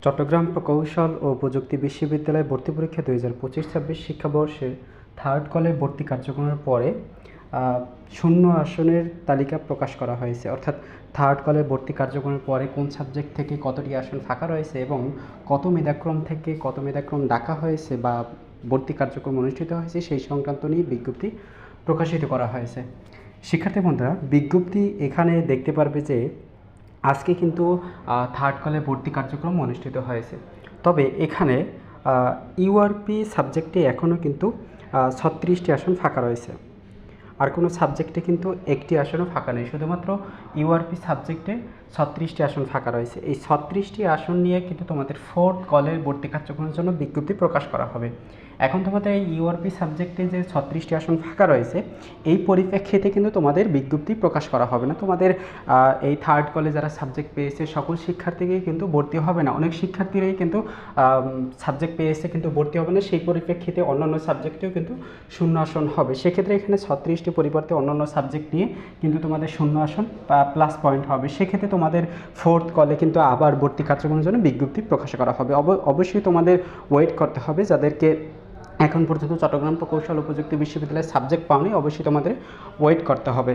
চট্টগ্রাম প্রকৌশল ও প্রযুক্তি বিশ্ববিদ্যালয় ভর্তি পরীক্ষা 2025-26 শিক্ষাবর্ষে থার্ড কলে ভর্তি কার্যক্রমের পরে শূন্য আসনের তালিকা প্রকাশ করা হয়েছে। অর্থাৎ থার্ড কলে ভর্তি কার্যক্রমের পরে কোন সাবজেক্ট থেকে কতটি আসন ফাঁকা রয়েছে এবং কত মেধাক্রম থেকে কত মেধাক্রম ডাকা হয়েছে বা ভর্তি কার্যক্রম অনুষ্ঠিত হয়েছে সেই সংক্রান্ত নিয়ে বিজ্ঞপ্তি প্রকাশিত করা হয়েছে। শিক্ষার্থী বন্ধুরা, বিজ্ঞপ্তি এখানে দেখতে পারবে যে আজকে কিন্তু থার্ড কলে ভর্তি কার্যক্রম অনুষ্ঠিত হয়েছে। তবে এখানে ইউআরপি সাবজেক্টে এখনও কিন্তু 36টি আসন ফাঁকা রয়েছে। আর কোনো সাবজেক্টে কিন্তু একটি আসনও ফাঁকা নেই, শুধুমাত্র ইউআরপি সাবজেক্টে 36টি আসন ফাঁকা রয়েছে। এই 36টি আসন নিয়ে কিন্তু তোমাদের ফোর্থ কলের ভর্তি কার্যক্রমের জন্য বিজ্ঞপ্তি প্রকাশ করা হবে। এখন তোমাদের এই ইউআরপি সাবজেক্টে যে 36টি আসন ফাঁকা রয়েছে, এই পরিপ্রেক্ষিতে কিন্তু তোমাদের বিজ্ঞপ্তি প্রকাশ করা হবে না। তোমাদের এই থার্ড কলে যারা সাবজেক্ট পেয়েছে সকল শিক্ষার্থীকেই কিন্তু ভর্তি হবে না, অনেক শিক্ষার্থীরাই কিন্তু সাবজেক্ট পেয়েছে কিন্তু ভর্তি হবে না। সেই পরিপ্রেক্ষিতে অন্যান্য সাবজেক্টেও কিন্তু শূন্য আসন হবে। সেক্ষেত্রে এখানে 36টি পরিবর্তে অন্যান্য সাবজেক্ট নিয়ে কিন্তু তোমাদের শূন্য আসন প্লাস পয়েন্ট হবে। সেক্ষেত্রে তোমাদের ফোর্থ কলে কিন্তু আবার ভর্তি কার্যক্রমের জন্য বিজ্ঞপ্তি প্রকাশ করা হবে। অবশ্যই তোমাদের ওয়েট করতে হবে। যাদেরকে এখন পর্যন্ত চট্টগ্রাম প্রকৌশল ও প্রযুক্তি বিশ্ববিদ্যালয়ের সাবজেক্ট পাওনি, অবশ্যই তোমাদের ওয়েট করতে হবে।